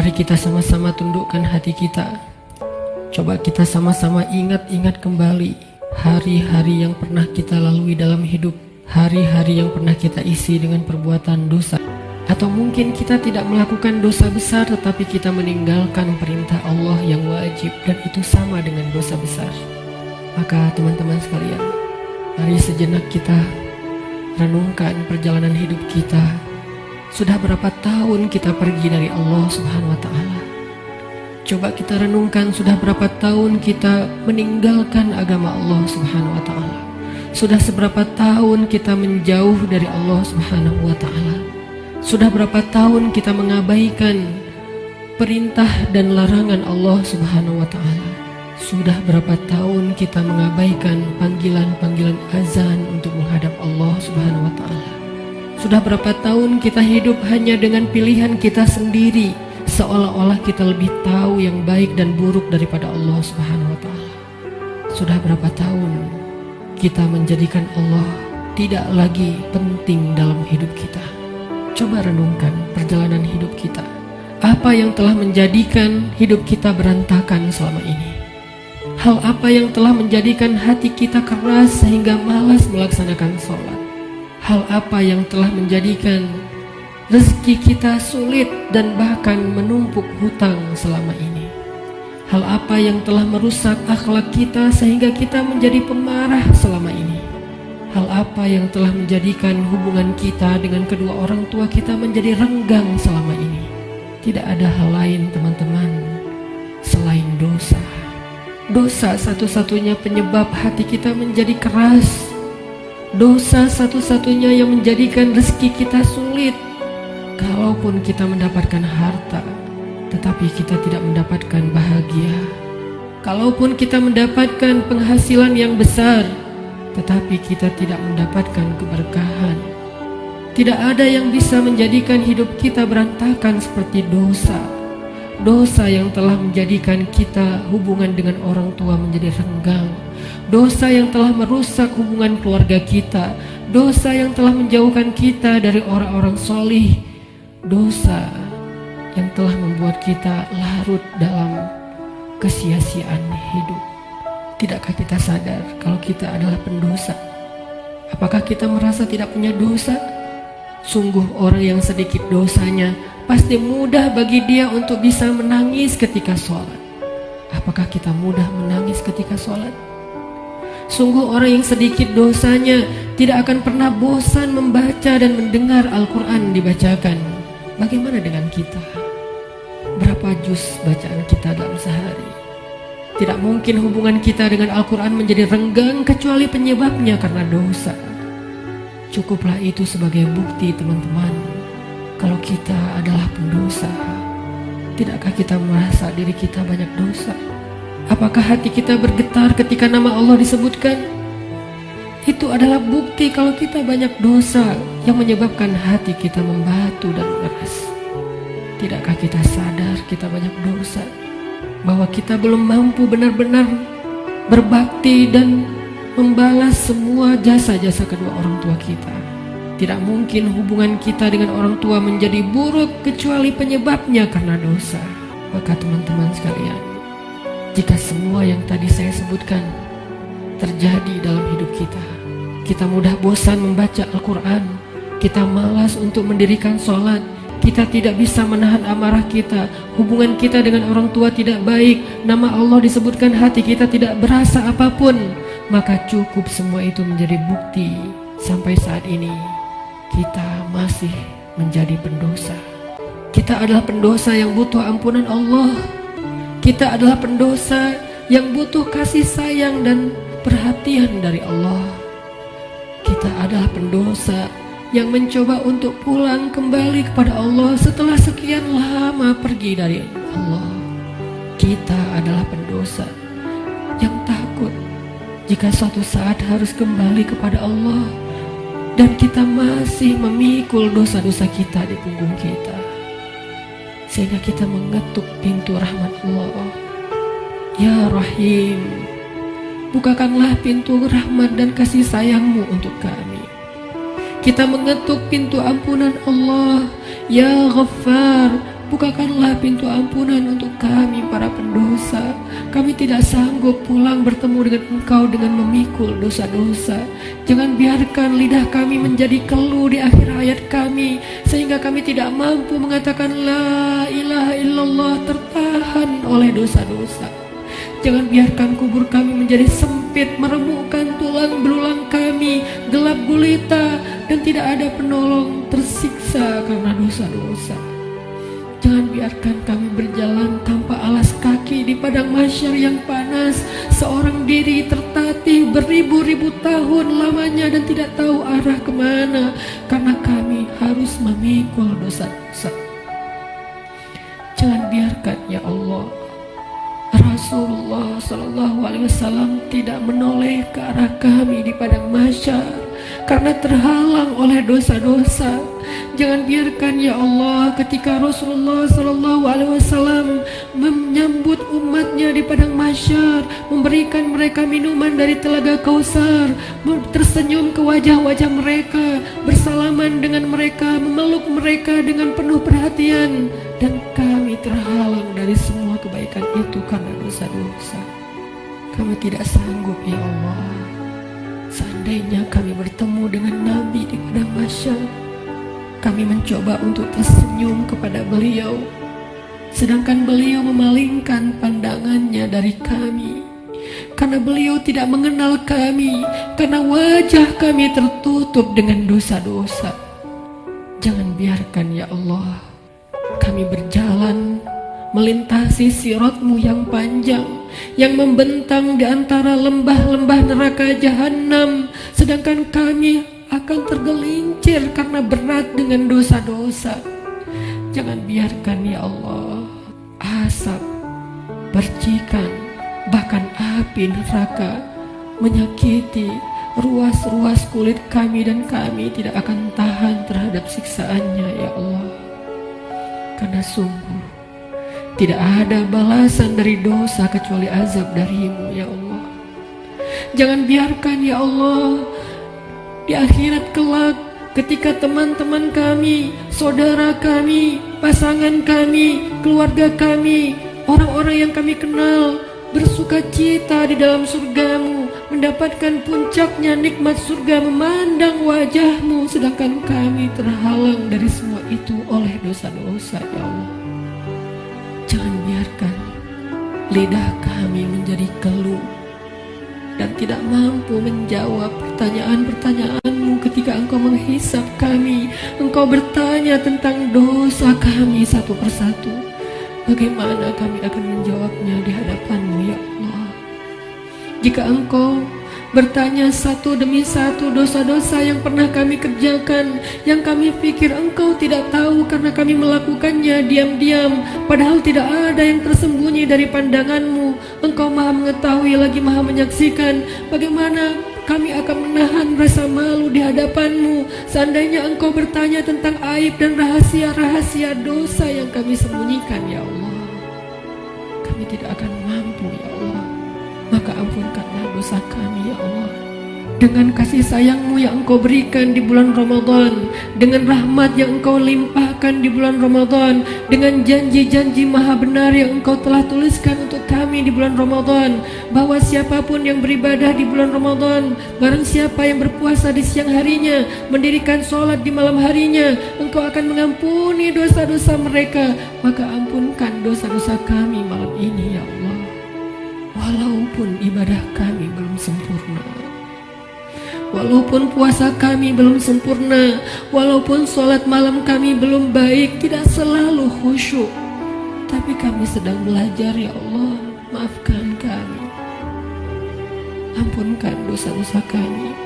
Mari kita sama-sama tundukkan hati kita. Coba kita sama-sama ingat-ingat kembali hari-hari yang pernah kita lalui dalam hidup, hari-hari yang pernah kita isi dengan perbuatan dosa. Atau mungkin kita tidak melakukan dosa besar, tetapi kita meninggalkan perintah Allah yang wajib, dan itu sama dengan dosa besar. Maka teman-teman sekalian, mari sejenak kita renungkan perjalanan hidup kita. Sudah berapa tahun kita pergi dari Allah Subhanahu wa Ta'ala? Coba kita renungkan, sudah berapa tahun kita meninggalkan agama Allah Subhanahu wa Ta'ala? Sudah seberapa tahun kita menjauh dari Allah Subhanahu wa Ta'ala? Sudah berapa tahun kita mengabaikan perintah dan larangan Allah Subhanahu wa Ta'ala? Sudah berapa tahun kita mengabaikan panggilan-panggilan azan untuk menghadap Allah Subhanahu wa Ta'ala? Sudah berapa tahun kita hidup hanya dengan pilihan kita sendiri, seolah-olah kita lebih tahu yang baik dan buruk daripada Allah Subhanahu wa Ta'ala? Sudah berapa tahun kita menjadikan Allah tidak lagi penting dalam hidup kita? Coba renungkan perjalanan hidup kita. Apa yang telah menjadikan hidup kita berantakan selama ini? Hal apa yang telah menjadikan hati kita keras sehingga malas melaksanakan sholat? Hal apa yang telah menjadikan rezeki kita sulit dan bahkan menumpuk hutang selama ini? Hal apa yang telah merusak akhlak kita sehingga kita menjadi pemarah selama ini? Hal apa yang telah menjadikan hubungan kita dengan kedua orang tua kita menjadi renggang selama ini? Tidak ada hal lain teman-teman selain dosa. Dosa satu-satunya penyebab hati kita menjadi keras. Dosa satu-satunya yang menjadikan rezeki kita sulit. Kalaupun kita mendapatkan harta, tetapi kita tidak mendapatkan bahagia. Kalaupun kita mendapatkan penghasilan yang besar, tetapi kita tidak mendapatkan keberkahan. Tidak ada yang bisa menjadikan hidup kita berantakan seperti dosa. Dosa yang telah menjadikan kita hubungan dengan orang tua menjadi renggang. Dosa yang telah merusak hubungan keluarga kita. Dosa yang telah menjauhkan kita dari orang-orang solih. Dosa yang telah membuat kita larut dalam kesia-siaan hidup. Tidakkah kita sadar kalau kita adalah pendosa? Apakah kita merasa tidak punya dosa? Sungguh orang yang sedikit dosanya pasti mudah bagi dia untuk bisa menangis ketika sholat. Apakah kita mudah menangis ketika sholat? Sungguh orang yang sedikit dosanya tidak akan pernah bosan membaca dan mendengar Al-Quran dibacakan. Bagaimana dengan kita? Berapa juz bacaan kita dalam sehari? Tidak mungkin hubungan kita dengan Al-Quran menjadi renggang kecuali penyebabnya karena dosa. Cukuplah itu sebagai bukti teman-teman, kalau kita adalah pendosa. Tidakkah kita merasa diri kita banyak dosa? Apakah hati kita bergetar ketika nama Allah disebutkan? Itu adalah bukti kalau kita banyak dosa yang menyebabkan hati kita membatu dan keras. Tidakkah kita sadar kita banyak dosa, bahwa kita belum mampu benar-benar berbakti dan membalas semua jasa-jasa kedua orang tua kita? Tidak mungkin hubungan kita dengan orang tua menjadi buruk kecuali penyebabnya karena dosa. Maka teman-teman sekalian, jika semua yang tadi saya sebutkan terjadi dalam hidup kita, kita mudah bosan membaca Al-Quran, kita malas untuk mendirikan sholat, kita tidak bisa menahan amarah kita, hubungan kita dengan orang tua tidak baik, nama Allah disebutkan hati kita tidak berasa apapun, maka cukup semua itu menjadi bukti sampai saat ini kita masih menjadi pendosa. Kita adalah pendosa yang butuh ampunan Allah. Kita adalah pendosa yang butuh kasih sayang dan perhatian dari Allah. Kita adalah pendosa yang mencoba untuk pulang kembali kepada Allah setelah sekian lama pergi dari Allah. Kita adalah pendosa yang takut jika suatu saat harus kembali kepada Allah, dan kita masih memikul dosa-dosa kita di punggung kita, sehingga kita mengetuk pintu rahmat Allah. Ya Rahim, bukakanlah pintu rahmat dan kasih sayang-Mu untuk kami. Kita mengetuk pintu ampunan Allah. Ya Ghaffar, Bukakanlah pintu ampunan untuk kami para pendosa. Kami tidak sanggup pulang bertemu dengan Engkau dengan memikul dosa-dosa. Jangan biarkan lidah kami menjadi keluh di akhir hayat kami, sehingga kami tidak mampu mengatakan La ilaha illallah, tertahan oleh dosa-dosa. Jangan biarkan kubur kami menjadi sempit, meremukkan tulang belulang kami, gelap gulita, dan tidak ada penolong, tersiksa karena dosa-dosa. Jangan biarkan kami berjalan tanpa alas kaki di padang mahsyar yang panas, seorang diri tertatih beribu-ribu tahun lamanya dan tidak tahu arah kemana, karena kami harus memikul dosa-dosa. Jangan biarkan ya Allah Rasulullah SAW tidak menoleh ke arah kami di padang mahsyar karena terhalang oleh dosa-dosa. Jangan biarkan ya Allah ketika Rasulullah SAW menyambut umatnya di padang mahsyar, memberikan mereka minuman dari telaga Kausar, tersenyum ke wajah-wajah mereka, bersalaman dengan mereka, memeluk mereka dengan penuh perhatian, dan kami terhalang dari semua kebaikan itu karena dosa-dosa. Kami tidak sanggup ya Allah. Seandainya kami bertemu dengan Nabi di padang mahsyar, kami mencoba untuk tersenyum kepada beliau, sedangkan beliau memalingkan pandangannya dari kami, karena beliau tidak mengenal kami, karena wajah kami tertutup dengan dosa-dosa. Jangan biarkan ya Allah kami berjalan melintasi siratmu yang panjang, yang membentang di antara lembah-lembah neraka jahanam, sedangkan kami akan tergelincir karena berat dengan dosa-dosa. Jangan biarkan ya Allah asap, percikan, bahkan api neraka menyakiti ruas-ruas kulit kami, dan kami tidak akan tahan terhadap siksaannya ya Allah. Karena sungguh tidak ada balasan dari dosa kecuali azab darimu ya Allah. Jangan biarkan ya Allah di akhirat kelak ketika teman-teman kami, saudara kami, pasangan kami, keluarga kami, orang-orang yang kami kenal bersuka cita di dalam surgamu, mendapatkan puncaknya nikmat surga, memandang wajahmu, sedangkan kami terhalang dari semua itu oleh dosa-dosa ya Allah. Jangan biarkan lidah kami menjadi keluh dan tidak mampu menjawab pertanyaan-pertanyaanmu ketika Engkau menghisap kami. Engkau bertanya tentang dosa kami satu persatu. Bagaimana kami akan menjawabnya di hadapanmu ya Allah? Jika Engkau bertanya satu demi satu dosa-dosa yang pernah kami kerjakan, yang kami pikir Engkau tidak tahu karena kami melakukannya diam-diam, padahal tidak ada yang tersembunyi dari pandanganmu. Engkau maha mengetahui lagi maha menyaksikan. Bagaimana kami akan menahan rasa malu di hadapanmu seandainya Engkau bertanya tentang aib dan rahasia-rahasia dosa yang kami sembunyikan ya Allah? Kami tidak akan mampu ya Allah. Maka ampunkanlah dosa kami ya Allah. Dengan kasih sayang-Mu yang Engkau berikan di bulan Ramadan, dengan rahmat yang Engkau limpahkan di bulan Ramadan, dengan janji-janji maha benar yang Engkau telah tuliskan untuk kami di bulan Ramadan, bahwa siapapun yang beribadah di bulan Ramadan, barang siapa yang berpuasa di siang harinya, mendirikan sholat di malam harinya, Engkau akan mengampuni dosa-dosa mereka. Maka ampunkan dosa-dosa kami malam ini ya Allah. Walaupun ibadah kami belum sempurna, walaupun puasa kami belum sempurna, walaupun sholat malam kami belum baik, tidak selalu khusyuk, tapi kami sedang belajar ya Allah. Maafkan kami, ampunkan dosa-dosa kami.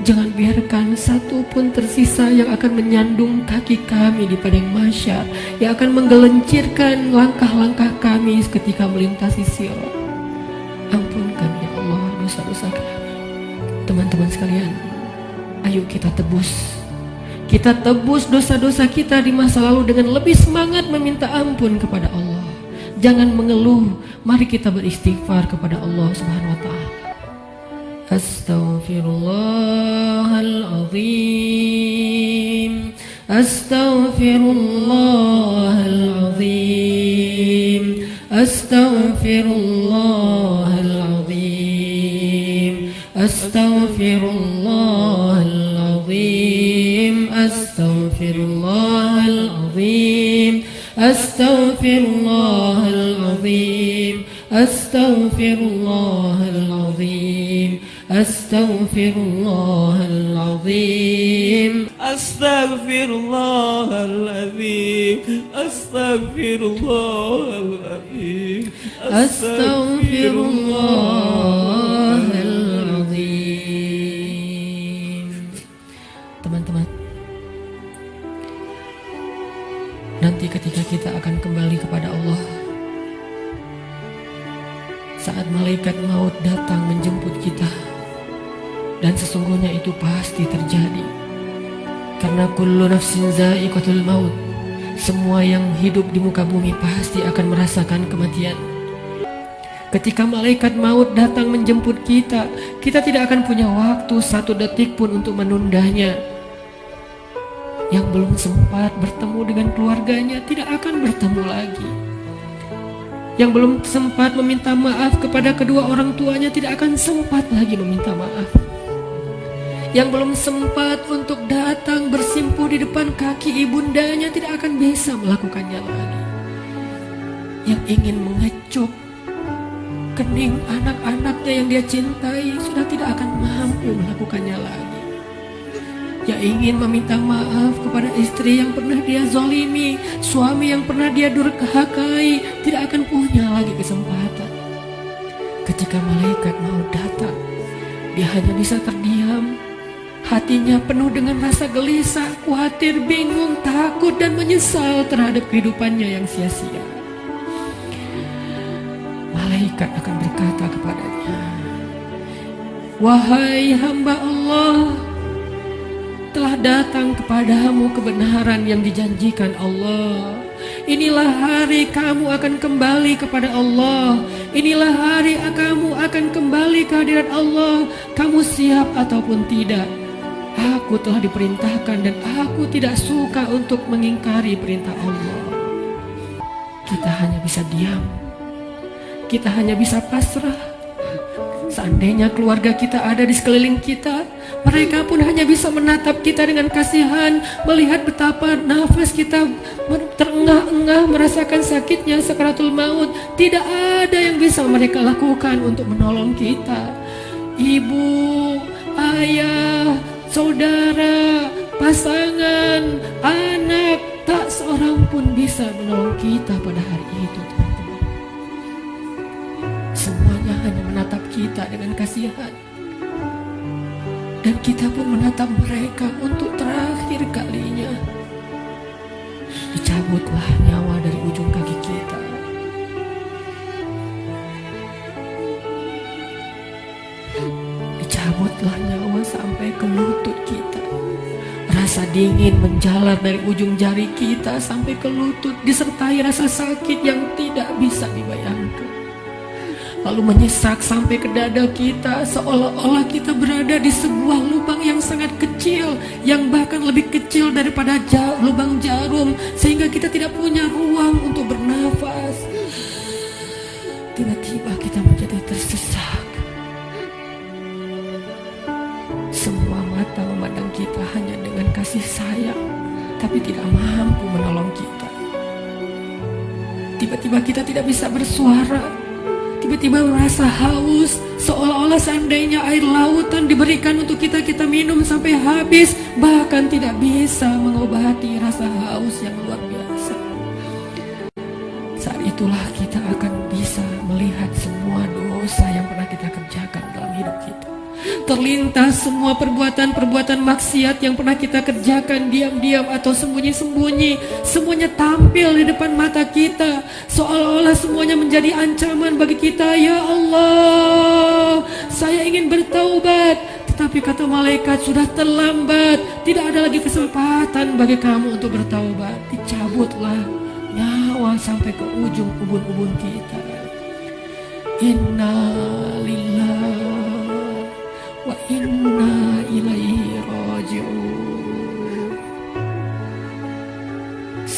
Jangan biarkan satu pun tersisa yang akan menyandung kaki kami di padang mahsyar, yang akan menggelincirkan langkah-langkah kami ketika melintasi sirat. Ampunkan ya Allah dosa-dosa kami. Teman-teman sekalian, ayo kita tebus. Kita tebus dosa-dosa kita di masa lalu dengan lebih semangat meminta ampun kepada Allah. Jangan mengeluh, mari kita beristighfar kepada Allah Subhanahu wa taala. Astaghfirullahalazim, Astaghfirullahalazim. Astaghfirullahalazim. Astaghfirullahalazim. Astaghfirullahalazim. Astaghfirullahalazim. Astaghfirullahalazim. Astaghfirullahalazim. Astaghfirullahalazim. Astaghfirullahalazim. Astaghfirullahalazim. Teman-teman, nanti ketika kita akan kembali kepada Allah, saat malaikat maut datang menjemput kita, dan sesungguhnya itu pasti terjadi, karena kullu nafsin za'iqatul maut, semua yang hidup di muka bumi pasti akan merasakan kematian. Ketika malaikat maut datang menjemput kita, kita tidak akan punya waktu satu detik pun untuk menundanya. Yang belum sempat bertemu dengan keluarganya tidak akan bertemu lagi. Yang belum sempat meminta maaf kepada kedua orang tuanya tidak akan sempat lagi meminta maaf. Yang belum sempat untuk datang bersimpuh di depan kaki ibundanya tidak akan bisa melakukannya lagi. Yang ingin mengecup kening anak-anaknya yang dia cintai sudah tidak akan mampu melakukannya lagi. Yang ingin meminta maaf kepada istri yang pernah dia zalimi, suami yang pernah dia durhakai, tidak akan punya lagi kesempatan. Ketika malaikat mau datang, dia hanya bisa terdiam. Hatinya penuh dengan rasa gelisah, khawatir, bingung, takut, dan menyesal terhadap kehidupannya yang sia-sia. Malaikat akan berkata kepadanya, "Wahai hamba Allah, telah datang kepadamu kebenaran yang dijanjikan Allah. Inilah hari kamu akan kembali kepada Allah. Inilah hari kamu akan kembali ke hadirat Allah. Kamu siap ataupun tidak? Aku telah diperintahkan dan aku tidak suka untuk mengingkari perintah Allah." Kita hanya bisa diam. Kita hanya bisa pasrah. Seandainya keluarga kita ada di sekeliling kita, mereka pun hanya bisa menatap kita dengan kasihan, melihat betapa nafas kita terengah-engah, merasakan sakitnya sakaratul maut. Tidak ada yang bisa mereka lakukan untuk menolong kita. Ibu, ayah, saudara, pasangan, anak, tak seorang pun bisa menolong kita pada hari itu. Semuanya hanya menatap kita dengan kasihan, dan kita pun menatap mereka untuk terakhir kalinya. Dicabutlah nyawa dari ujung kaki kita. Dicabutlah nyawa sampai ke lutut kita. Rasa dingin menjalar dari ujung jari kita sampai ke lutut, disertai rasa sakit yang tidak bisa dibayangkan. Lalu menyesak sampai ke dada kita, seolah-olah kita berada di sebuah lubang yang sangat kecil, yang bahkan lebih kecil daripada lubang jarum, sehingga kita tidak punya ruang untuk bernafas. Tiba-tiba kita menjadi tersesak. Semua mata memandang kita hanya dengan kasih sayang, tapi tidak mampu menolong kita. Tiba-tiba kita tidak bisa bersuara. Tiba-tiba merasa haus, seolah-olah seandainya air lautan diberikan untuk kita, kita minum sampai habis, bahkan tidak bisa mengobati rasa haus yang luar biasa. Saat itulah kita akan bisa melihat semua dosa yang pernah kita kerjakan dalam hidup kita. Terlintas semua perbuatan-perbuatan maksiat yang pernah kita kerjakan diam-diam atau sembunyi-sembunyi. Semuanya tampil di depan mata kita, seolah-olah semuanya menjadi ancaman bagi kita. Ya Allah, saya ingin bertaubat, tetapi kata malaikat sudah terlambat. Tidak ada lagi kesempatan bagi kamu untuk bertaubat. Dicabutlah nyawa sampai ke ujung ubun-ubun kita. Inna lillahi wa inna ilaihi raji'un.